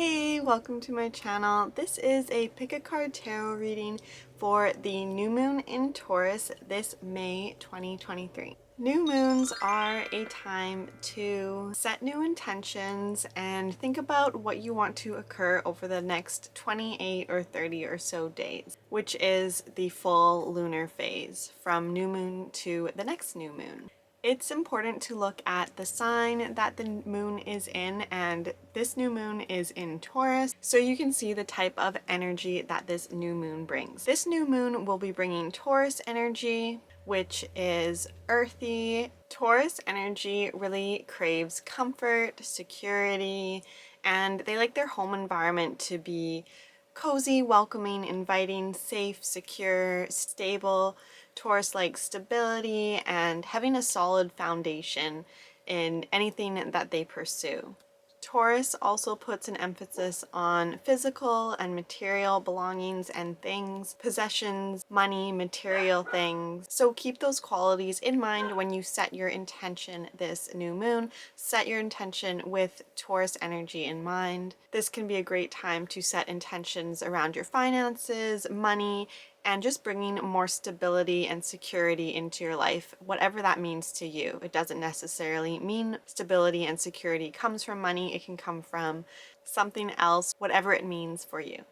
Hey, welcome to my channel. This is a pick a card tarot reading for the new moon in Taurus this May 2023. New moons are a time to set new intentions and think about what you want to occur over the next 28 or 30 or so days, which is the full lunar phase from new moon to the next new moon. It's important to look at the sign that the moon is in, and this new moon is in Taurus, so you can see the type of energy that this new moon brings. This new moon will be bringing Taurus energy, which is earthy. Taurus energy really craves comfort, security, and they like their home environment to be cozy, welcoming, inviting, safe, secure, stable. Taurus likes stability and having a solid foundation in anything that they pursue. Taurus also puts an emphasis on physical and material belongings and things, possessions, money, material things. So keep those qualities in mind when you set your intention this new moon. Set your intention with Taurus energy in mind. This can be a great time to set intentions around your finances, money, and just bringing more stability and security into your life, whatever that means to you. It doesn't necessarily mean stability and security comes from money. It can come from something else, whatever it means for you.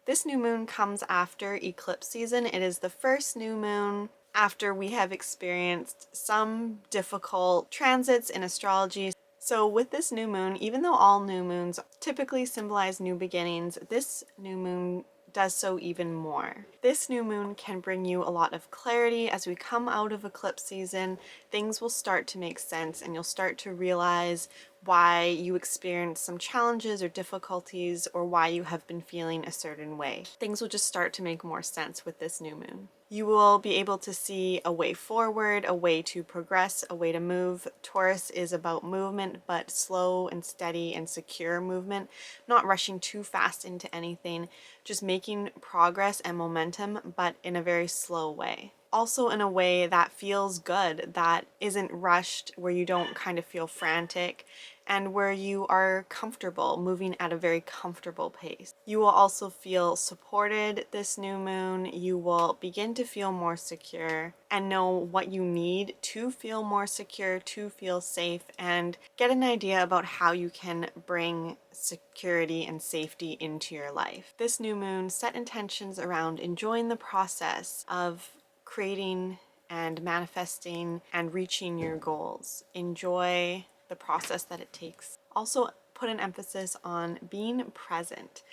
This new moon comes after eclipse season. It is the first new moon after we have experienced some difficult transits in astrology. So with this new moon, even though all new moons typically symbolize new beginnings, this new moon does so even more. This new moon can bring you a lot of clarity. As we come out of eclipse season, things will start to make sense and you'll start to realize why you experience some challenges or difficulties or why you have been feeling a certain way. Things will just start to make more sense with this new moon. You will be able to see a way forward, a way to progress, a way to move. Taurus is about movement, but slow and steady and secure movement, not rushing too fast into anything, just making progress and momentum, but in a very slow way. Also in a way that feels good, that isn't rushed, where you don't kind of feel frantic, and where you are comfortable, moving at a very comfortable pace. You will also feel supported this new moon. You will begin to feel more secure and know what you need to feel more secure, to feel safe, and get an idea about how you can bring security and safety into your life. This new moon, set intentions around enjoying the process of creating and manifesting and reaching your goals. Enjoy the process that it takes. Also put an emphasis on being present,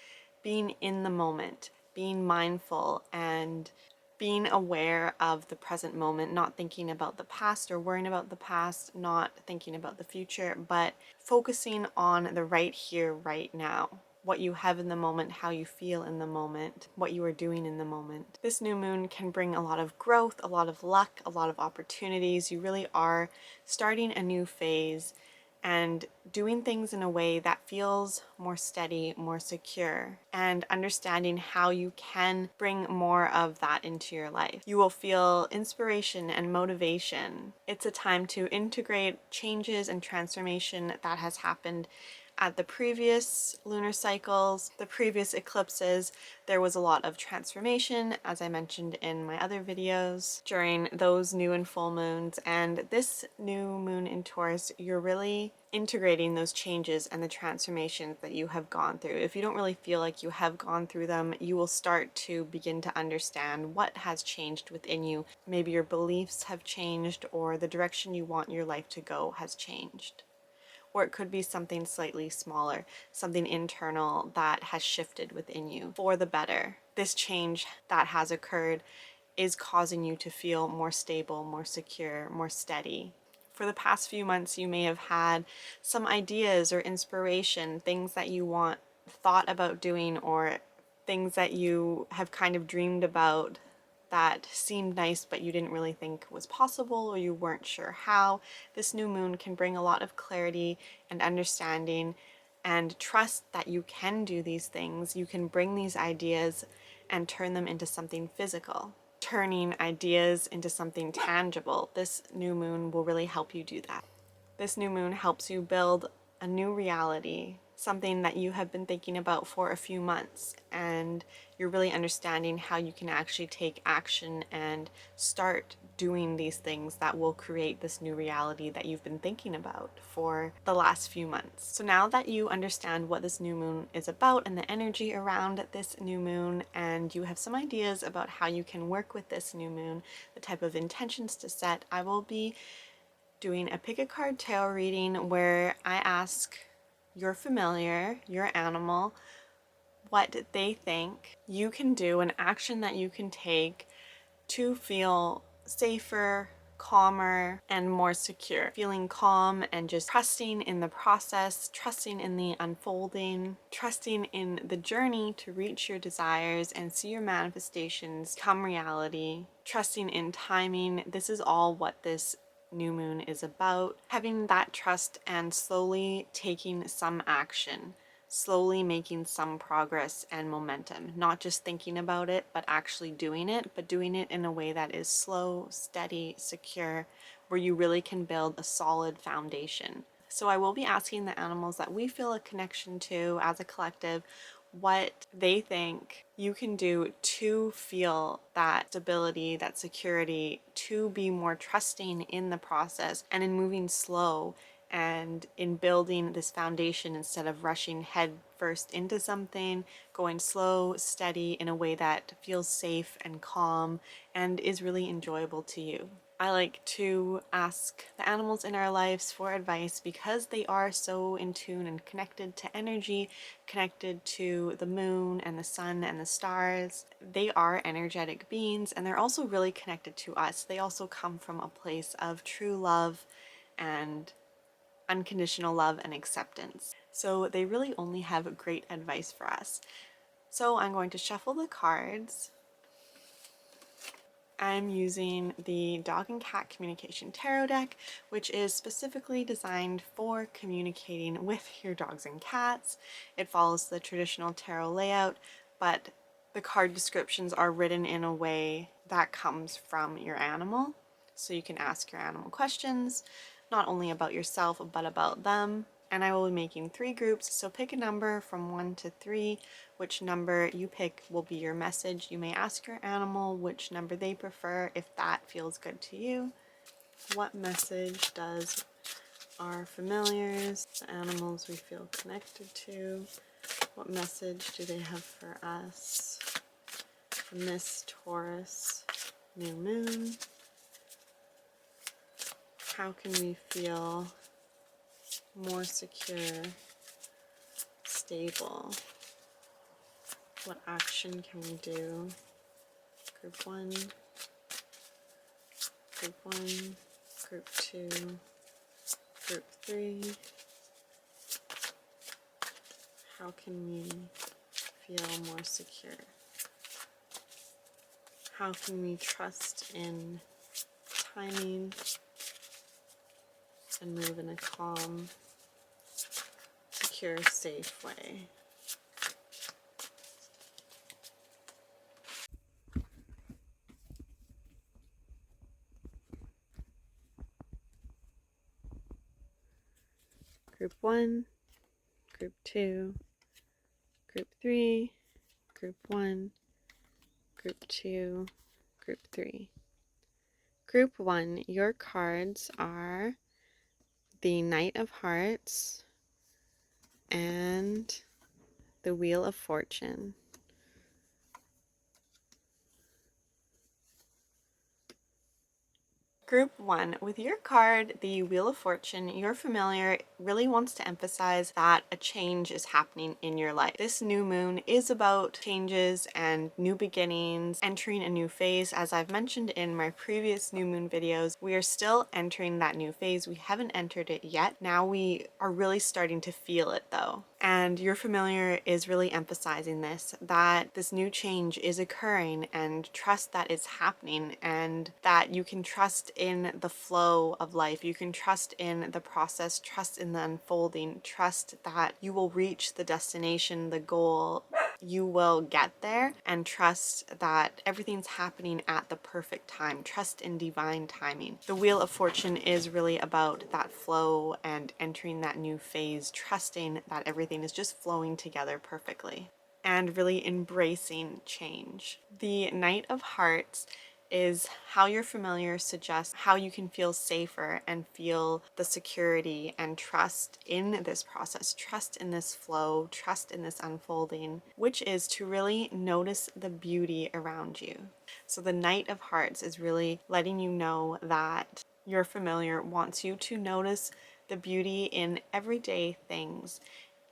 being in the moment, being mindful, and being aware of the present moment, not thinking about the past or worrying about the past, not thinking about the future, but focusing on the right here, right now. What you have in the moment, how you feel in the moment, what you are doing in the moment. This new moon can bring a lot of growth, a lot of luck, a lot of opportunities. You really are starting a new phase and doing things in a way that feels more steady, more secure, and understanding how you can bring more of that into your life. You will feel inspiration and motivation. It's a time to integrate changes and transformation that has happened at the previous lunar cycles, the previous eclipses. There was a lot of transformation, as I mentioned in my other videos, during those new and full moons. And this new moon in Taurus, you're really integrating those changes and the transformations that you have gone through. If you don't really feel like you have gone through them, you will start to begin to understand what has changed within you. Maybe your beliefs have changed, or the direction you want your life to go has changed. Or it could be something slightly smaller, something internal that has shifted within you for the better. This change that has occurred is causing you to feel more stable, more secure, more steady. For the past few months, you may have had some ideas or inspiration, things that you thought about doing, or things that you have kind of dreamed about that seemed nice but you didn't really think was possible, or you weren't sure how. This new moon can bring a lot of clarity and understanding and trust that you can do these things. You can bring these ideas and turn them into something physical. Turning ideas into something tangible. This new moon will really help you do that. This new moon helps you build a new reality something that you have been thinking about for a few months, and you're really understanding how you can actually take action and start doing these things that will create this new reality that you've been thinking about for the last few months. So now that you understand what this new moon is about and the energy around this new moon, and you have some ideas about how you can work with this new moon, the type of intentions to set, I will be doing a pick a card tarot reading where I ask your familiar, your animal, what they think you can do, an action that you can take to feel safer, calmer, and more secure. Feeling calm and just trusting in the process, trusting in the unfolding, trusting in the journey to reach your desires and see your manifestations come reality, trusting in timing. This is all what this new moon is about. Having that trust and slowly taking some action, slowly making some progress and momentum, not just thinking about it, but actually doing it, but doing it in a way that is slow, steady, secure, where you really can build a solid foundation. So I will be asking the animals that we feel a connection to as a collective what they think you can do to feel that stability, that security, to be more trusting in the process and in moving slow and in building this foundation instead of rushing head first into something, going slow, steady in a way that feels safe and calm and is really enjoyable to you. I like to ask the animals in our lives for advice because they are so in tune and connected to energy, connected to the moon and the sun and the stars. They are energetic beings, and they're also really connected to us. They also come from a place of true love and unconditional love and acceptance. So they really only have great advice for us. So I'm going to shuffle the cards. I'm using the Dog and Cat Communication Tarot deck, which is specifically designed for communicating with your dogs and cats. It follows the traditional tarot layout, but the card descriptions are written in a way that comes from your animal. So you can ask your animal questions, not only about yourself, but about them. And I will be making 3 groups, so pick a number from 1 to 3. Which number you pick will be your message. You may ask your animal which number they prefer if that feels good to you. What message does our familiars, the animals we feel connected to, what message do they have for us from this Taurus new moon? How can we feel more secure, stable? What action can we do? Group 1, Group 1, Group 2, Group 3. How can we feel more secure? How can we trust in timing and move in a calm, secure, safe way? Group 1, Group 2, Group 3, Group 1, Group 2, Group 3. Group 1, your cards are the Knight of Hearts and the Wheel of Fortune. Group 1, with your card, the Wheel of Fortune, your familiar really wants to emphasize that a change is happening in your life. This new moon is about changes and new beginnings, entering a new phase. As I've mentioned in my previous new moon videos, we are still entering that new phase. We haven't entered it yet. Now we are really starting to feel it though. And your familiar is really emphasizing this, that this new change is occurring, and trust that it's happening, and that you can trust in the flow of life. You can trust in the process, trust in the unfolding, trust that you will reach the destination, the goal, You will get there, and trust that everything's happening at the perfect time. Trust in divine timing. The Wheel of Fortune is really about that flow and entering that new phase, trusting that everything is just flowing together perfectly, and really embracing change. The Knight of Hearts is how your familiar suggests how you can feel safer and feel the security and trust in this process, trust in this flow, trust in this unfolding, which is to really notice the beauty around you. So the Knight of Hearts is really letting you know that your familiar wants you to notice the beauty in everyday things,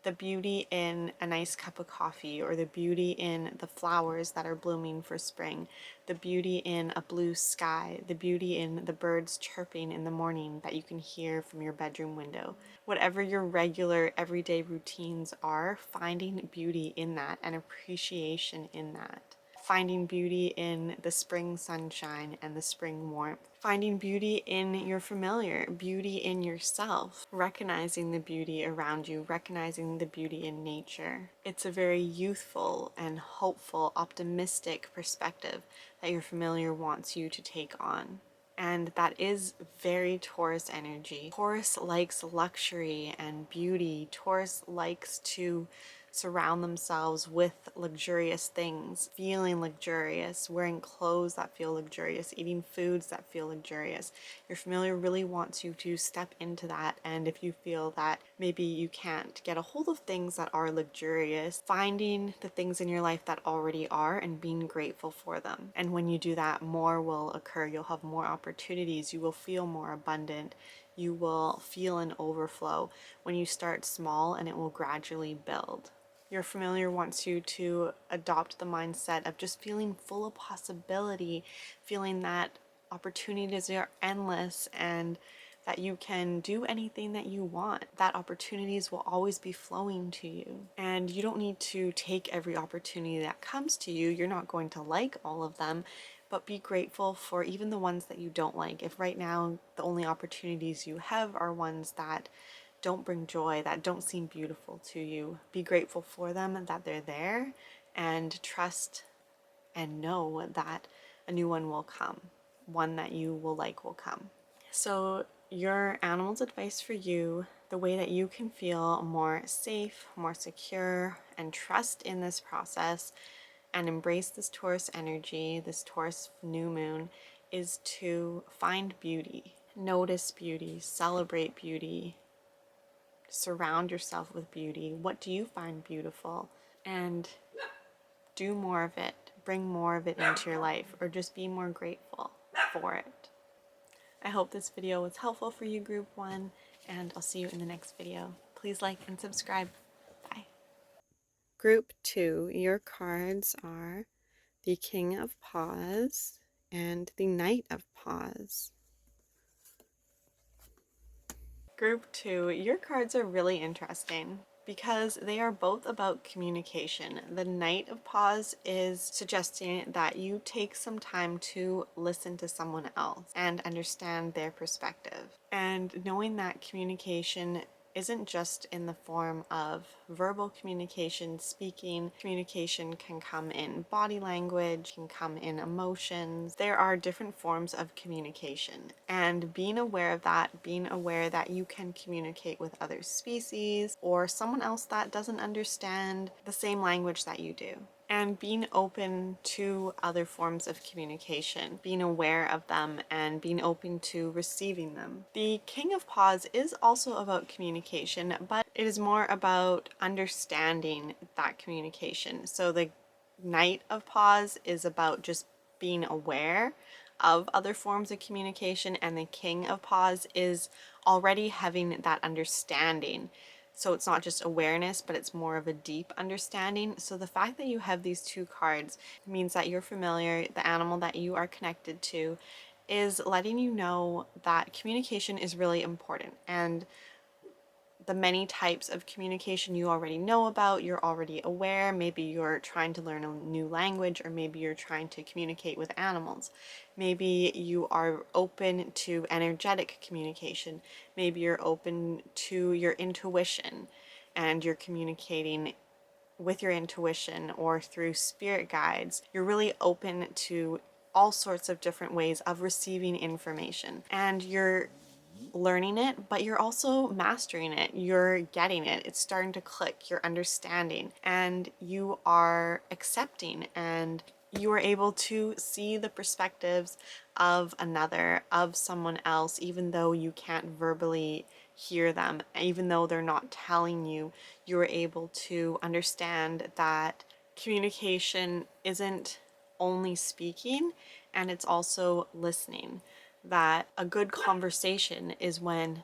the beauty in a nice cup of coffee, or the beauty in the flowers that are blooming for spring, the beauty in a blue sky, the beauty in the birds chirping in the morning that you can hear from your bedroom window. Whatever your regular everyday routines are, finding beauty in that and appreciation in that. Finding beauty in the spring sunshine and the spring warmth. Finding beauty in your familiar, beauty in yourself, recognizing the beauty around you, recognizing the beauty in nature. It's a very youthful and hopeful, optimistic perspective that your familiar wants you to take on. And that is very Taurus energy. Taurus likes luxury and beauty. Taurus likes to surround themselves with luxurious things, feeling luxurious, wearing clothes that feel luxurious, eating foods that feel luxurious. Your familiar really wants you to step into that, and if you feel that maybe you can't get a hold of things that are luxurious, finding the things in your life that already are and being grateful for them. And when you do that, more will occur. You'll have more opportunities. You will feel more abundant. You will feel an overflow when you start small, and it will gradually build. Your familiar wants you to adopt the mindset of just feeling full of possibility, feeling that opportunities are endless and that you can do anything that you want, that opportunities will always be flowing to you. And you don't need to take every opportunity that comes to you. You're not going to like all of them, but be grateful for even the ones that you don't like. If right now the only opportunities you have are ones that don't bring joy, that don't seem beautiful to you, be grateful for them, that they're there, and trust and know that a new one will come. One that you will like will come. So your animal's advice for you, the way that you can feel more safe, more secure, and trust in this process and embrace this Taurus energy, this Taurus new moon, is to find beauty, notice beauty, celebrate beauty, surround yourself with beauty. What do you find beautiful? And do more of it. Bring more of it into your life, or just be more grateful for it. I hope this video was helpful for you, Group 1, and I'll see you in the next video. Please like and subscribe. Bye. Group 2, your cards are the King of Paws and the Knight of Paws. Group 2, your cards are really interesting because they are both about communication. The Knight of Paws is suggesting that you take some time to listen to someone else and understand their perspective. And knowing that communication isn't just in the form of verbal communication, speaking. Communication can come in body language, can come in emotions. There are different forms of communication, and being aware of that, being aware that you can communicate with other species or someone else that doesn't understand the same language that you do. And being open to other forms of communication, being aware of them and being open to receiving them. The King of Paws is also about communication, but it is more about understanding that communication. So the Knight of Paws is about just being aware of other forms of communication, and the King of Paws is already having that understanding. So it's not just awareness, but it's more of a deep understanding. So the fact that you have these two cards means that you're familiar, the animal that you are connected to is letting you know that communication is really important. And the many types of communication you already know about, you're already aware. Maybe you're trying to learn a new language, or maybe you're trying to communicate with animals. Maybe you are open to energetic communication. Maybe you're open to your intuition and you're communicating with your intuition or through spirit guides, you're really open to all sorts of different ways of receiving information. And you're learning it, but you're also mastering it. You're getting it. It's starting to click. You're understanding, and you are accepting, and you are able to see the perspectives of another, of someone else, even though you can't verbally hear them, even though they're not telling you. You're able to understand that communication isn't only speaking, and it's also listening. That a good conversation is when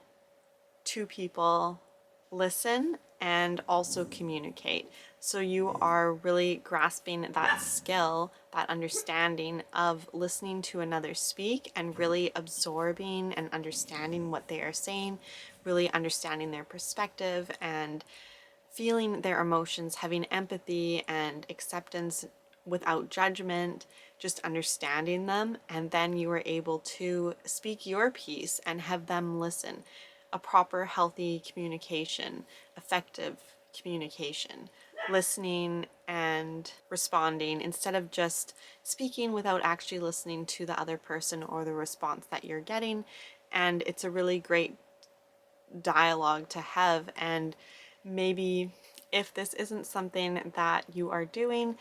two people listen and also communicate. So you are really grasping that skill, that understanding of listening to another speak and really absorbing and understanding what they are saying, really understanding their perspective and feeling their emotions, having empathy and acceptance without judgment, just understanding them, and then you are able to speak your piece and have them listen. A proper, healthy communication, effective communication, listening and responding instead of just speaking without actually listening to the other person or the response that you're getting. And it's a really great dialogue to have. And maybe if this isn't something that you are doing,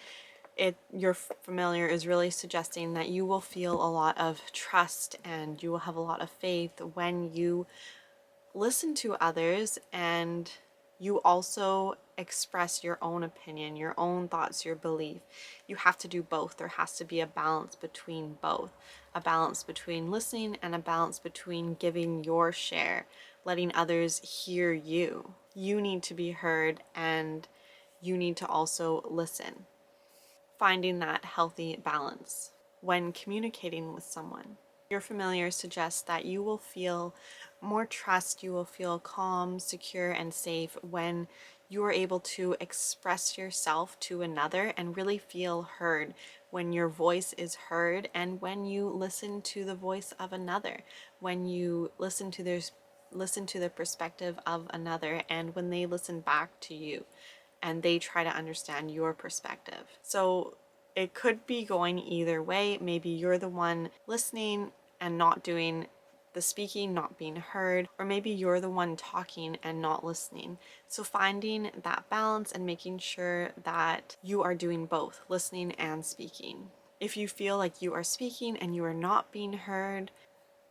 your familiar is really suggesting that you will feel a lot of trust and you will have a lot of faith when you listen to others and you also express your own opinion, your own thoughts, your belief. You have to do both. There has to be a balance between both, a balance between listening and a balance between giving your share, letting others hear you. You need to be heard and you need to also listen. Finding that healthy balance when communicating with someone. Your familiar suggests that you will feel more trust, you will feel calm, secure, and safe when you are able to express yourself to another and really feel heard, when your voice is heard and when you listen to the voice of another, when you listen to the perspective of another, and when they listen back to you and they try to understand your perspective. So it could be going either way. Maybe you're the one listening and not doing the speaking, not being heard, or maybe you're the one talking and not listening. So finding that balance and making sure that you are doing both, listening and speaking. If you feel like you are speaking and you are not being heard,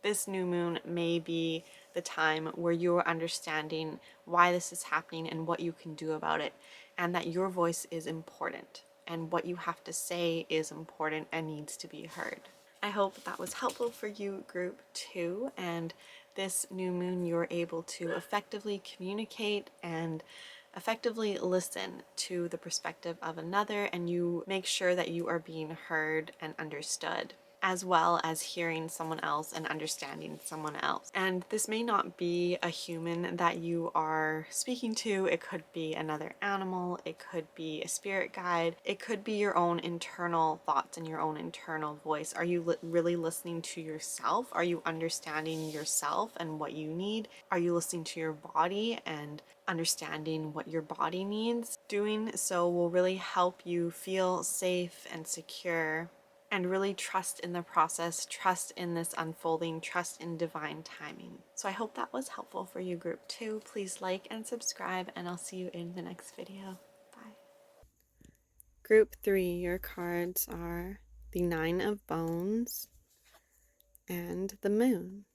this new moon may be the time where you're understanding why this is happening and what you can do about it, and that your voice is important and what you have to say is important and needs to be heard. I hope that was helpful for you, group 2, and this new moon you're able to effectively communicate and effectively listen to the perspective of another, and you make sure that you are being heard and understood, as well as hearing someone else and understanding someone else. And this may not be a human that you are speaking to. It could be another animal, it could be a spirit guide, it could be your own internal thoughts and your own internal voice. Are you really listening to yourself? Are you understanding yourself and what you need? Are you listening to your body and understanding what your body needs? Doing so will really help you feel safe and secure and really trust in the process, trust in this unfolding, trust in divine timing. So I hope that was helpful for you, group 2. Please like and subscribe, and I'll see you in the next video. Bye. Group 3, your cards are the 9 of Bones and the Moon.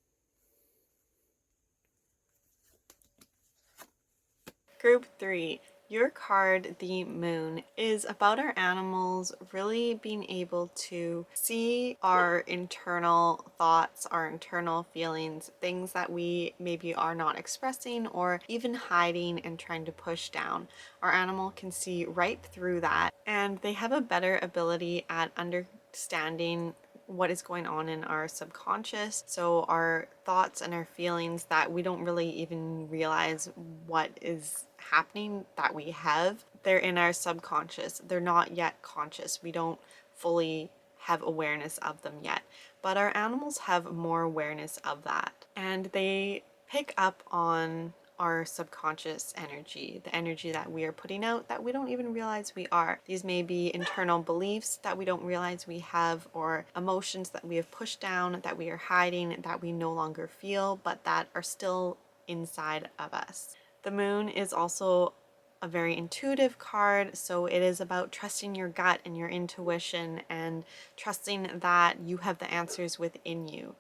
Group 3, your card, the Moon, is about our animals really being able to see our internal thoughts, our internal feelings, things that we maybe are not expressing or even hiding and trying to push down. Our animal can see right through that, and they have a better ability at understanding what is going on in our subconscious. So our thoughts and our feelings that we don't really even realize what is happening that we have, they're in our subconscious. They're not yet conscious. We don't fully have awareness of them yet. But our animals have more awareness of that. And they pick up on our subconscious energy, the energy that we are putting out that we don't even realize we are. These may be internal beliefs that we don't realize we have, or emotions that we have pushed down, that we are hiding, that we no longer feel, but that are still inside of us. The moon is also a very intuitive card, so it is about trusting your gut and your intuition and trusting that you have the answers within you.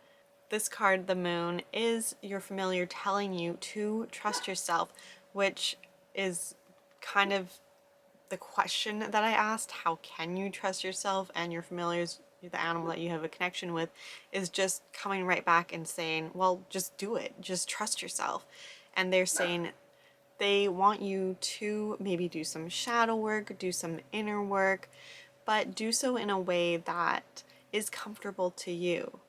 This card, the moon, is your familiar telling you to trust yourself, which is kind of the question that I asked. How can you trust yourself? And your familiars, the animal that you have a connection with, is just coming right back and saying, well, just do it. Just trust yourself. And they're saying they want you to maybe do some shadow work, do some inner work, but do so in a way that is comfortable to you.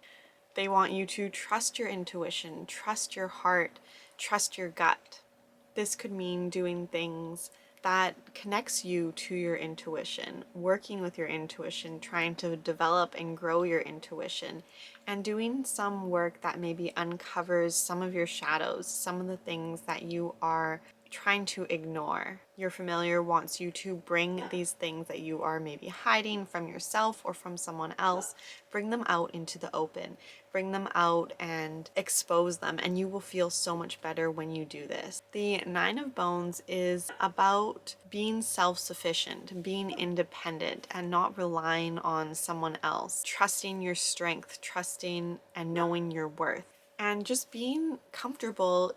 They want you to trust your intuition, trust your heart, trust your gut. This could mean doing things that connects you to your intuition, working with your intuition, trying to develop and grow your intuition, and doing some work that maybe uncovers some of your shadows, some of the things that you are trying to ignore. Your familiar wants you to bring these things that you are maybe hiding from yourself or from someone else, bring them out into the open, bring them out and expose them, and you will feel so much better when you do this. The Nine of Bones is about being self-sufficient, being independent, and not relying on someone else, trusting your strength, trusting and knowing your worth, and just being comfortable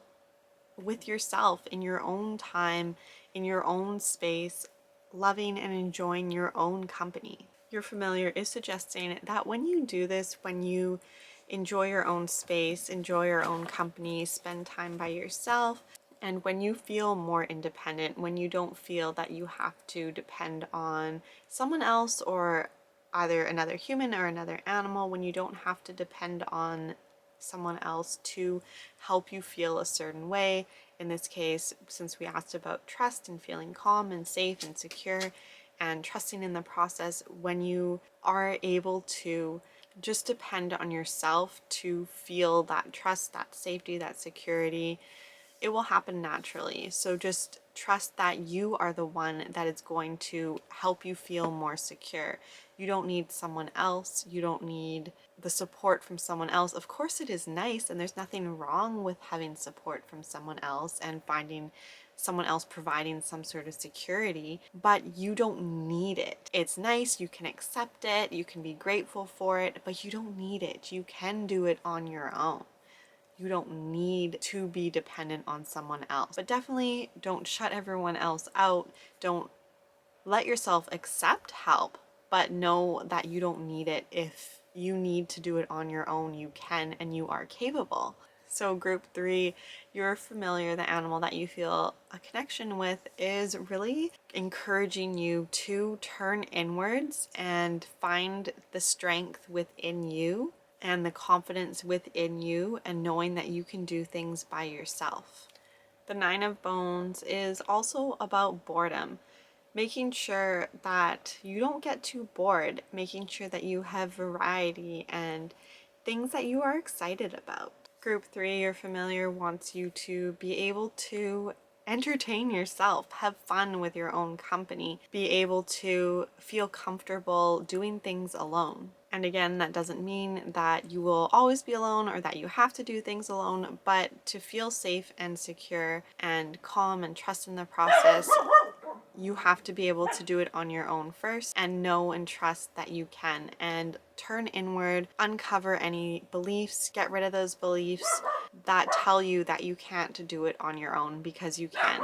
with yourself in your own time, in your own space, loving and enjoying your own company. Your familiar is suggesting that when you do this, when you enjoy your own space, enjoy your own company, spend time by yourself, and when you feel more independent, when you don't feel that you have to depend on someone else or either another human or another animal, when you don't have to depend on someone else to help you feel a certain way. In this case, since we asked about trust and feeling calm and safe and secure and trusting in the process, when you are able to just depend on yourself to feel that trust, that safety, that security, it will happen naturally. So just trust that you are the one that is going to help you feel more secure. You don't need someone else. You don't need the support from someone else. Of course it is nice, and there's nothing wrong with having support from someone else and finding someone else providing some sort of security, but you don't need it. It's nice, you can accept it, you can be grateful for it, but you don't need it. You can do it on your own. You don't need to be dependent on someone else. But definitely don't shut everyone else out. Don't let yourself accept help, but know that you don't need it. If you need to do it on your own, you can, and you are capable. So group 3, your familiar, the animal that you feel a connection with, is really encouraging you to turn inwards and find the strength within you and the confidence within you, and knowing that you can do things by yourself. The Nine of Bones is also about boredom, making sure that you don't get too bored, making sure that you have variety and things that you are excited about. Group 3, your familiar wants you to be able to entertain yourself, have fun with your own company, be able to feel comfortable doing things alone. And again, that doesn't mean that you will always be alone or that you have to do things alone, but to feel safe and secure and calm and trust in the process, you have to be able to do it on your own first and know and trust that you can, and turn inward, uncover any beliefs, get rid of those beliefs that tell you that you can't do it on your own, because you can.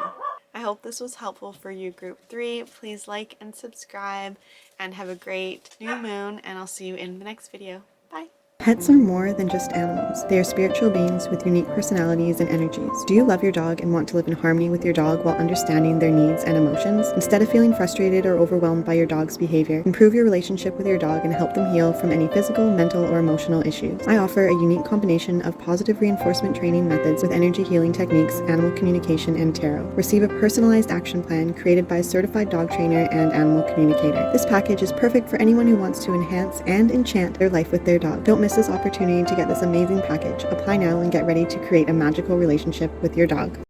I hope this was helpful for you, group 3. Please like and subscribe, and have a great new moon, and I'll see you in the next video. Bye. Pets are more than just animals. They are spiritual beings with unique personalities and energies. Do you love your dog and want to live in harmony with your dog while understanding their needs and emotions? Instead of feeling frustrated or overwhelmed by your dog's behavior, improve your relationship with your dog and help them heal from any physical, mental, or emotional issues. I offer a unique combination of positive reinforcement training methods with energy healing techniques, animal communication, and tarot. Receive a personalized action plan created by a certified dog trainer and animal communicator. This package is perfect for anyone who wants to enhance and enchant their life with their dog. Don't miss this opportunity to get this amazing package. Apply now and get ready to create a magical relationship with your dog.